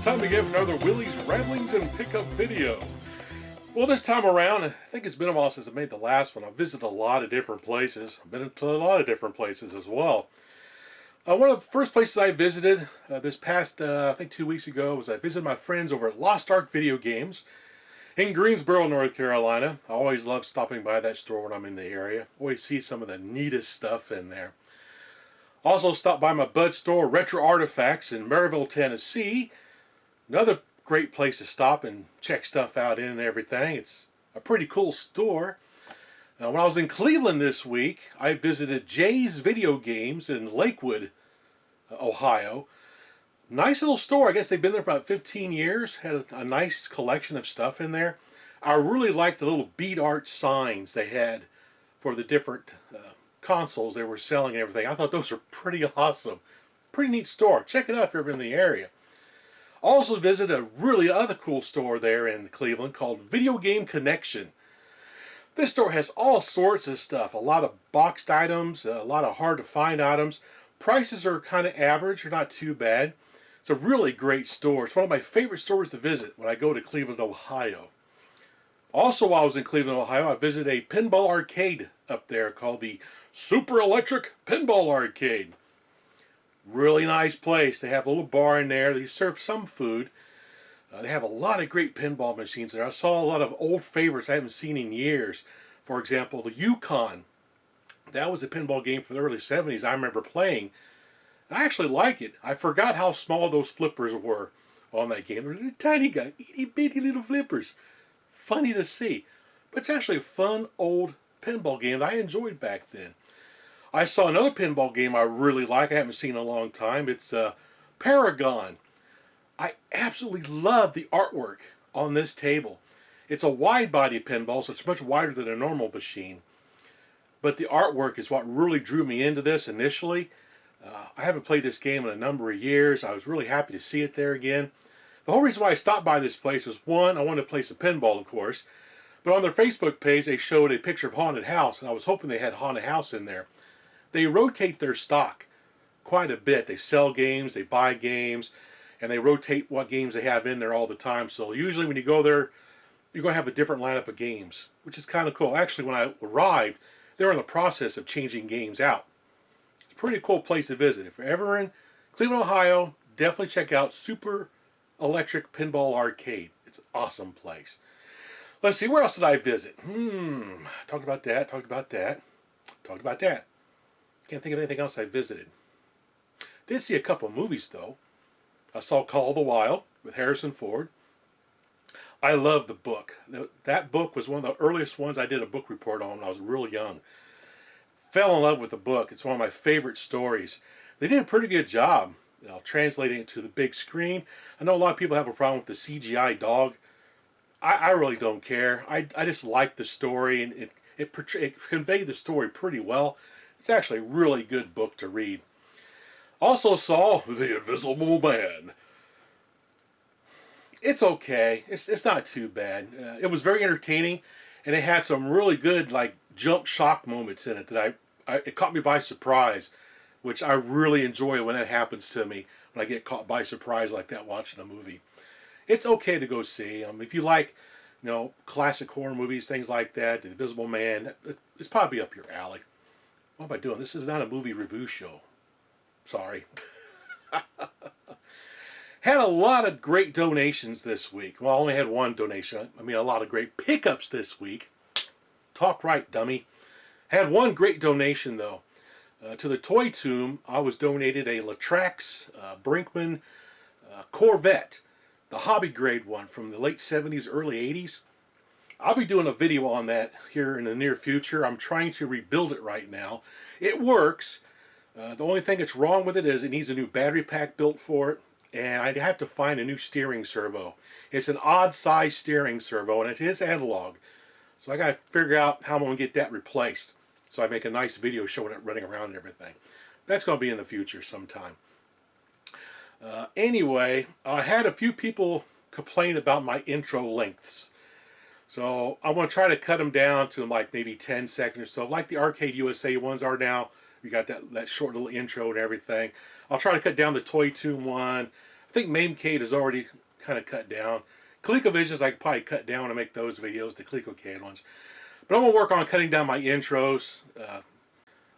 time again for another Willie's Ramblings and Pickup video. Well, this time around, I think it's been a while since I made the last one. I've visited a lot of different places. I've been to a lot of different places as well. One of the first places I visited this past, I think 2 weeks ago, was I visited my friends over at Lost Ark Video Games in Greensboro, North Carolina. I always love stopping by that store when I'm in the area. Always see some of the neatest stuff in there. Also stopped by my bud store, Retro Artifacts, in Maryville, Tennessee. Another great place to stop and check stuff out in and everything. It's a pretty cool store. When I was in Cleveland this week, I visited Jay's Video Games in Lakewood, Ohio. Nice little store. I guess they've been there for about 15 years. Had a nice collection of stuff in there. I really liked the little bead art signs they had for the different consoles they were selling and everything. I thought those were pretty awesome. Pretty neat store. Check it out if you're ever in the area. Also visited a really other cool store there in Cleveland called Video Game Connection. This store has all sorts of stuff. A lot of boxed items, a lot of hard to find items. Prices are kind of average, they're not too bad. It's a really great store. It's one of my favorite stores to visit when I go to Cleveland, Ohio. Also, while I was in Cleveland, Ohio, I visited a pinball arcade up there called the Super Electric Pinball Arcade. Really nice place. They have a little bar in there. They serve some food. They have a lot of great pinball machines there. I saw a lot of old favorites I haven't seen in years. For example, the Yukon. That was a pinball game from the early 70s I remember playing. I actually like it. I forgot how small those flippers were on that game. They're tiny guys, itty bitty little flippers. Funny to see. But it's actually a fun old pinball game that I enjoyed back then. I saw another pinball game I really like. I haven't seen in a long time. It's Paragon. I absolutely love the artwork on this table. It's a wide body pinball, so it's much wider than a normal machine. But the artwork is what really drew me into this initially. I haven't played this game in a number of years. I was really happy to see it there again. The whole reason why I stopped by this place was, one, I wanted to play some pinball, of course. But on their Facebook page, they showed a picture of Haunted House, and I was hoping they had Haunted House in there. They rotate their stock quite a bit. They sell games, they buy games, and they rotate what games they have in there all the time. So usually when you go there, you're going to have a different lineup of games, which is kind of cool. Actually, when I arrived, they were in the process of changing games out. It's a pretty cool place to visit. If you're ever in Cleveland, Ohio, definitely check out Super Electric Pinball Arcade. It's an awesome place. Let's see, where else did I visit? Talked about that, talked about that, talked about that. Can't think of anything else I visited. Did see a couple of movies, though. I saw Call of the Wild with Harrison Ford. I love the book. That book was one of the earliest ones I did a book report on when I was real young. Fell in love with the book. It's one of my favorite stories. They did a pretty good job, translating it to the big screen. I know a lot of people have a problem with the CGI dog. I really don't care. I just like the story, and it conveyed the story pretty well. It's actually a really good book to read. Also saw The Invisible Man. It's okay. It's not too bad. It was very entertaining, and it had some really good jump shock moments in it that it caught me by surprise, which I really enjoy when that happens to me, when I get caught by surprise like that watching a movie. It's okay to go see. If you like, classic horror movies, things like that, The Invisible Man, it's probably up your alley. What am I doing? This is not a movie review show. Sorry. Had a lot of great donations this week. Well, I only had one donation. I mean, a lot of great pickups this week. Talk right, dummy. Had one great donation, though. To the Toy Tomb, I was donated a Latrax Brinkman Corvette. The hobby grade one from the late 70s, early 80s. I'll be doing a video on that here in the near future. I'm trying to rebuild it right now. It works. The only thing that's wrong with it is it needs a new battery pack built for it, and I'd have to find a new steering servo. It's an odd size steering servo, and it is analog. So I got to figure out how I'm going to get that replaced, so I make a nice video showing it running around and everything. That's going to be in the future sometime. Anyway, I had a few people complain about my intro lengths. So I'm going to try to cut them down to maybe 10 seconds or so, like the Arcade USA ones are now. You got that short little intro and everything. I'll try to cut down the Toy Tomb one. I think Mamecade is already kind of cut down. ColecoVisions, I could probably cut down to make those videos, the ColecoCAD ones. But I'm going to work on cutting down my intros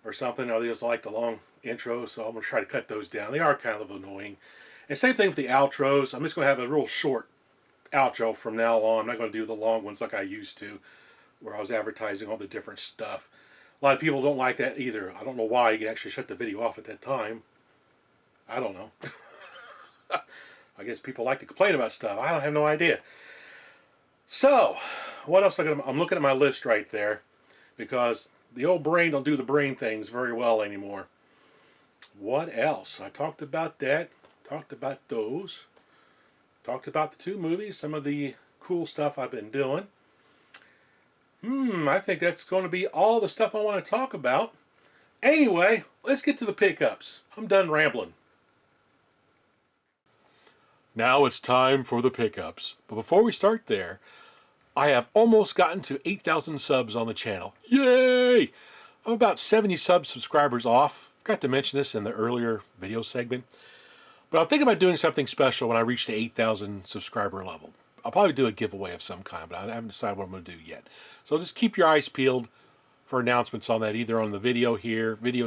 or something. I just like the long intros, so I'm going to try to cut those down. They are kind of annoying. And same thing with the outros. I'm just going to have a real short outro from now on. I'm not going to do the long ones like I used to, where I was advertising all the different stuff. A lot of people don't like that either. I don't know why. You can actually shut the video off at that time. I don't know. I guess people like to complain about stuff. I don't have no idea. So, what else? I'm looking at my list right there, because the old brain don't do the brain things very well anymore. What else? I talked about that. Talked about those. Talked about the 2 movies. Some of the cool stuff I've been doing. I think that's going to be all the stuff I want to talk about. Anyway, let's get to the pickups. I'm done rambling. Now it's time for the pickups. But before we start there, I have almost gotten to 8,000 subs on the channel. Yay! I'm about 70 subscribers off. Forgot to mention this in the earlier video segment. But I'm thinking about doing something special when I reach the 8,000 subscriber level. I'll probably do a giveaway of some kind, but I haven't decided what I'm going to do yet. So just keep your eyes peeled for announcements on that, either on the videos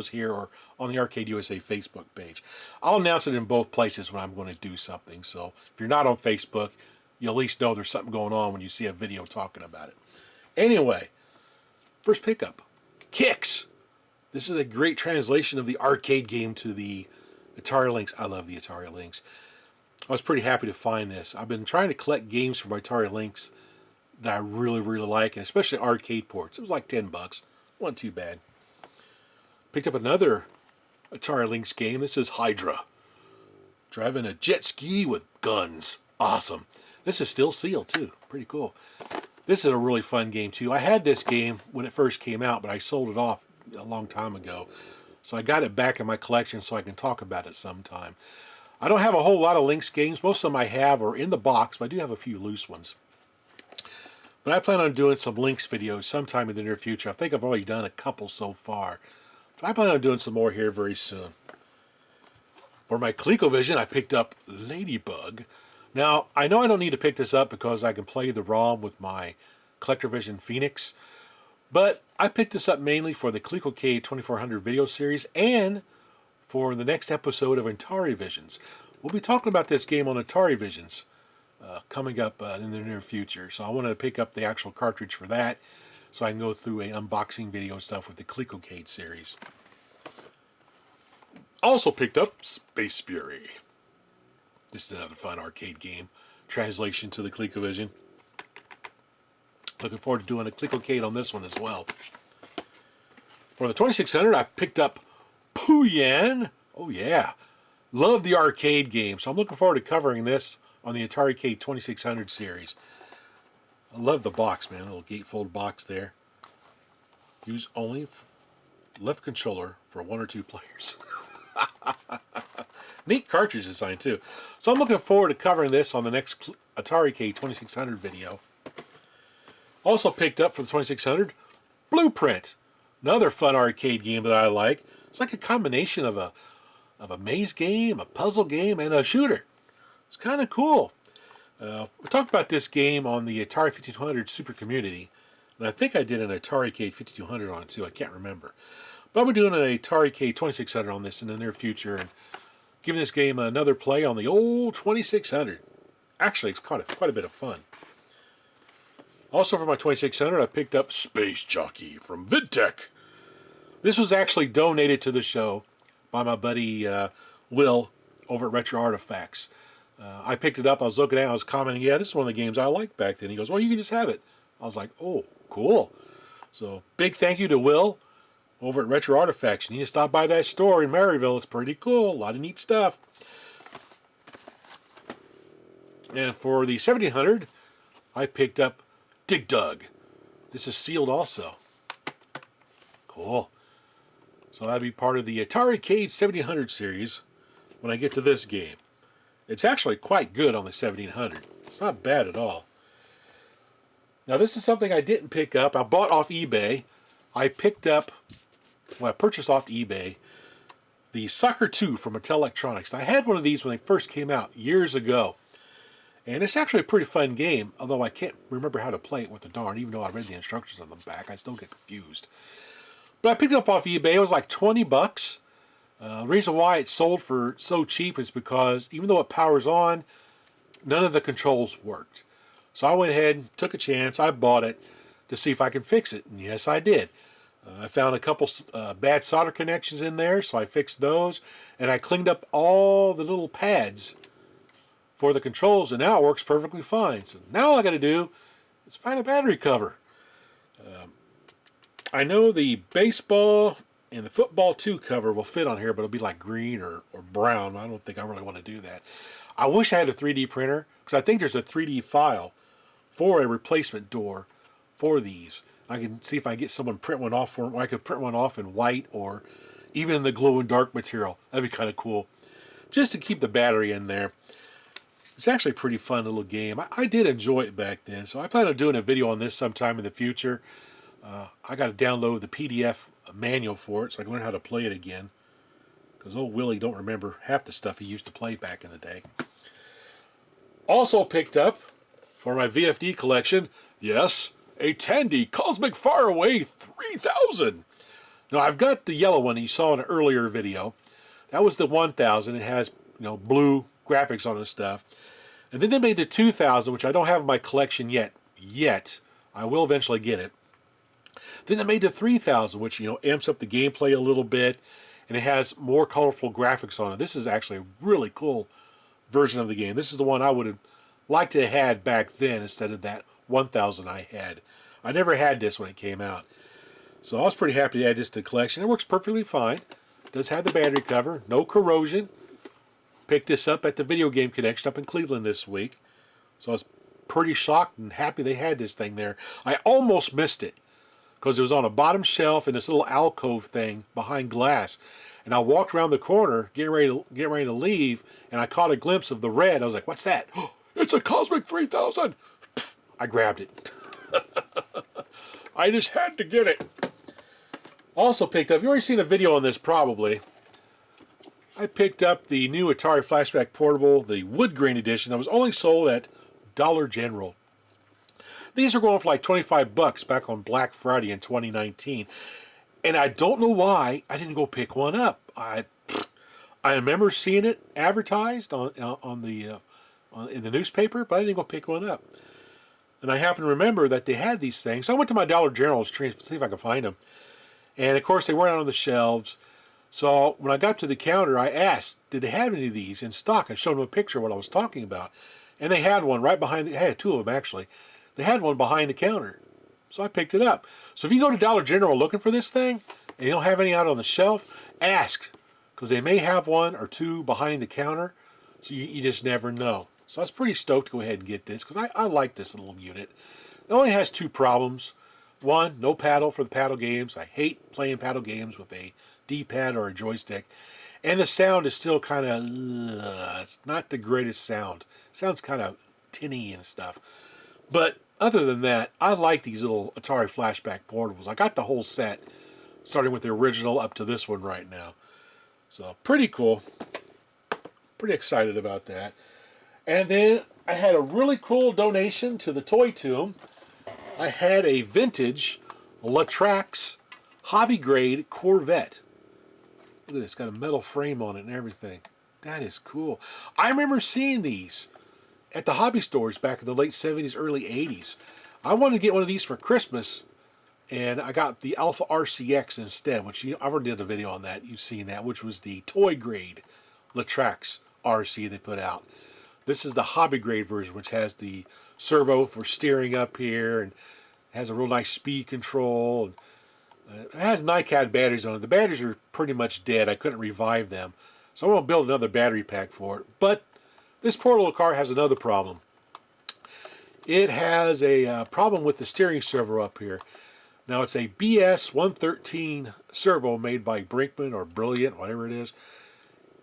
here, or on the Arcade USA Facebook page. I'll announce it in both places when I'm going to do something. So if you're not on Facebook, you'll at least know there's something going on when you see a video talking about it. Anyway, first pickup, Kicks. This is a great translation of the arcade game to the Atari Lynx. I love the Atari Lynx. I was pretty happy to find this. I've been trying to collect games for my Atari Lynx that I really, really like, and especially arcade ports. It was like $10. Wasn't too bad. Picked up another Atari Lynx game. This is Hydra. Driving a jet ski with guns. Awesome. This is still sealed too. Pretty cool. This is a really fun game too. I had this game when it first came out, but I sold it off a long time ago. So I got it back in my collection so I can talk about it sometime. I don't have a whole lot of Lynx games. Most of them I have are in the box, but I do have a few loose ones. But I plan on doing some Lynx videos sometime in the near future. I think I've already done a couple so far. But I plan on doing some more here very soon. For my ColecoVision, I picked up Ladybug. Now, I know I don't need to pick this up because I can play the ROM with my CollectorVision Phoenix. But I picked this up mainly for the ColecoCade 2400 video series and for the next episode of Atari Visions. We'll be talking about this game on Atari Visions coming up in the near future. So I wanted to pick up the actual cartridge for that so I can go through an unboxing video stuff with the ColecoCade series. Also picked up Space Fury. This is another fun arcade game. Translation to the ColecoVision. Looking forward to doing a ColecoCade on this one as well. For the 2600, I picked up Phu Yen. Oh yeah. Love the arcade game. So I'm looking forward to covering this on the Atari Cade 2600 series. I love the box, man. A little gatefold box there. Use only left controller for 1 or 2 players. Neat cartridge design too. So I'm looking forward to covering this on the next Atari Cade 2600 video. Also picked up for the 2600, Blueprint. Another fun arcade game that I like. It's like a combination of a maze game, a puzzle game, and a shooter. It's kind of cool. We talked about this game on the Atari 5200 Super Community. And I think I did an Atari Cade 5200 on it too. I can't remember. But I'll be doing an Atari Cade 2600 on this in the near future and giving this game another play on the old 2600. Actually, it's quite a bit of fun. Also for my 2600, I picked up Space Jockey from VidTech. This was actually donated to the show by my buddy Will over at Retro Artifacts. I picked it up, I was looking at it, I was commenting, yeah, this is one of the games I liked back then. He goes, well, you can just have it. I was like, oh, cool. So, big thank you to Will over at Retro Artifacts. You need to stop by that store in Maryville. It's pretty cool. A lot of neat stuff. And for the 1700, I picked up Dig Dug. This is sealed also. Cool. So that'll be part of the Atari Cade 1700 series when I get to this game. It's actually quite good on the 1700. It's not bad at all. Now this is something I didn't pick up. I bought off eBay. I purchased off eBay the Soccer 2 from Mattel Electronics. I had one of these when they first came out years ago. And it's actually a pretty fun game, although I can't remember how to play it with the darn. Even though I read the instructions on the back, I still get confused. But I picked it up off eBay. It was like 20 bucks. The reason why it sold for so cheap is because even though it powers on, none of the controls worked. So I went ahead and took a chance. I bought it to see if I could fix it. And yes, I did. I found a couple bad solder connections in there, so I fixed those. And I cleaned up all the little pads for the controls, and now it works perfectly fine. So now all I got to do is find a battery cover. I know the baseball and the football 2 cover will fit on here, but it'll be like green or brown. I don't think I really want to do that. I wish I had a 3D printer, because I think there's a 3D file for a replacement door for these. I can see if I get someone print one off for them, or I could print one off in white or even in the glow-in-dark material. That'd be kind of cool. Just to keep the battery in there. It's actually a pretty fun little game. I did enjoy it back then, so I plan on doing a video on this sometime in the future. I got to download the PDF manual for it so I can learn how to play it again. Because old Willie don't remember half the stuff he used to play back in the day. Also picked up, for my VFD collection, yes, a Tandy Cosmic Faraway 3000. Now, I've got the yellow one you saw in an earlier video. That was the 1000. It has, blue graphics on it and stuff. And then they made the 2000, which I don't have in my collection yet. I will eventually get it. Then they made the 3000, which, amps up the gameplay a little bit. And it has more colorful graphics on it. This is actually a really cool version of the game. This is the one I would have liked to have had back then instead of that 1000 I had. I never had this when it came out. So I was pretty happy to add this to the collection. It works perfectly fine. It does have the battery cover. No corrosion. Picked this up at the Video Game Connection up in Cleveland this week. So I was pretty shocked and happy they had this thing there. I almost missed it because it was on a bottom shelf in this little alcove thing behind glass. And I walked around the corner, getting ready to leave, and I caught a glimpse of the red. I was like, what's that? Oh, it's a Cosmic 3000. Pfft, I grabbed it. I just had to get it. Also picked up, you've already seen a video on this probably. I picked up the new Atari Flashback Portable, the wood grain edition, that was only sold at Dollar General. These are going for like 25 bucks back on Black Friday in 2019. And I don't know why I didn't go pick one up. I remember seeing it advertised in the newspaper, but I didn't go pick one up. And I happen to remember that they had these things. So I went to my Dollar General to see if I could find them. And of course they weren't out on the shelves. So when I got to the counter, I asked, did they have any of these in stock? I showed them a picture of what I was talking about. And they had one right behind, they had two of them actually. They had one behind the counter. So I picked it up. So if you go to Dollar General looking for this thing, and you don't have any out on the shelf, ask. Because they may have one or two behind the counter. So you just never know. So I was pretty stoked to go ahead and get this, because I like this little unit. It only has two problems. One, no paddle for the paddle games. I hate playing paddle games with a D-pad or a joystick. And the sound is still kind of, it's not the greatest sound. It sounds kind of tinny and stuff. But other than that, I like these little Atari Flashback portables. I got the whole set, starting with the original up to this one right now. So pretty cool. Pretty excited about that. And then I had a really cool donation to the Toy Tomb. I had a vintage Latrax hobby grade Corvette. Look at this, got a metal frame on it and everything. That is cool. I remember seeing these at the hobby stores back in the late 70s, early 80s. I wanted to get one of these for Christmas, and I got the Alpha RCX instead, which I already did a video on that. You've seen that, which was the toy grade Latrax RC they put out. This is the hobby grade version, which has the servo for steering up here, and has a real nice speed control. And it has NiCad batteries on it. The batteries are pretty much dead. I couldn't revive them. So I'm going to build another battery pack for it. But this portable car has another problem. It has a problem with the steering servo up here. Now it's a BS-113 servo made by Brinkman or Brilliant, whatever it is.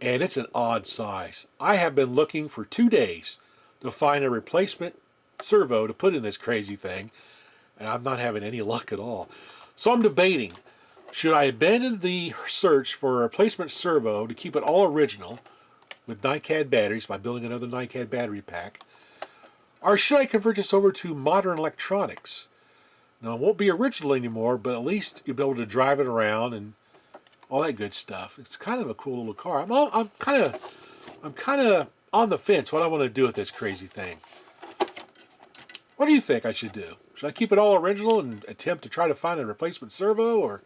And it's an odd size. I have been looking for 2 days to find a replacement servo to put in this crazy thing. And I'm not having any luck at all. So I'm debating. Should I abandon the search for a replacement servo to keep it all original with NiCad batteries by building another NiCad battery pack? Or should I convert this over to modern electronics? Now, it won't be original anymore, but at least you'll be able to drive it around and all that good stuff. It's kind of a cool little car. I'm kind of on the fence what I want to do with this crazy thing. What do you think I should do? Should I keep it all original and attempt to try to find a replacement servo, or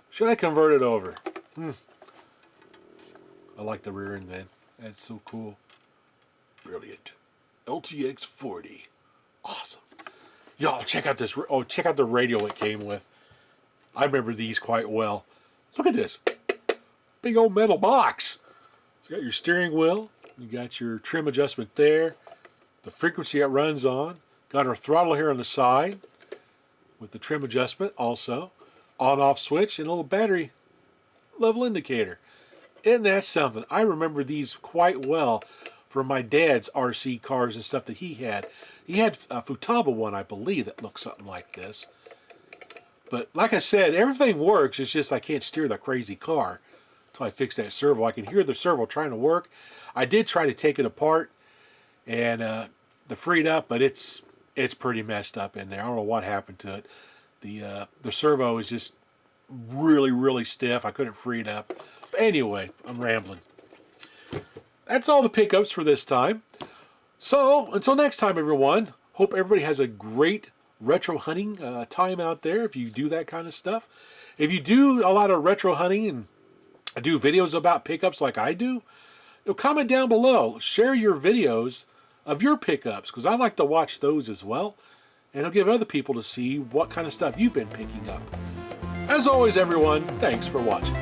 should I convert it over? I like the rear end, man. That's so cool. Brilliant. LTX 40. Awesome. Y'all, check out this. Oh, check out the radio it came with. I remember these quite well. Look at this. Big old metal box. So you got your steering wheel. You got your trim adjustment there. The frequency it runs on. Got our throttle here on the side with the trim adjustment also. On-off switch and a little battery level indicator. Isn't that something? I remember these quite well from my dad's RC cars and stuff that he had. He had a Futaba one, I believe, that looked something like this. But like I said, everything works. It's just I can't steer the crazy car until I fix that servo. I can hear the servo trying to work. I did try to take it apart and the freed up, but it's pretty messed up in there. I don't know what happened to it. The servo is just really, really stiff. I couldn't free it up. But anyway, I'm rambling. That's all the pickups for this time. So, until next time, everyone, hope everybody has a great retro hunting time out there if you do that kind of stuff. If you do a lot of retro hunting and do videos about pickups like I do, comment down below. Share your videos of your pickups, because I like to watch those as well. And it'll give other people to see what kind of stuff you've been picking up. As always, everyone, thanks for watching.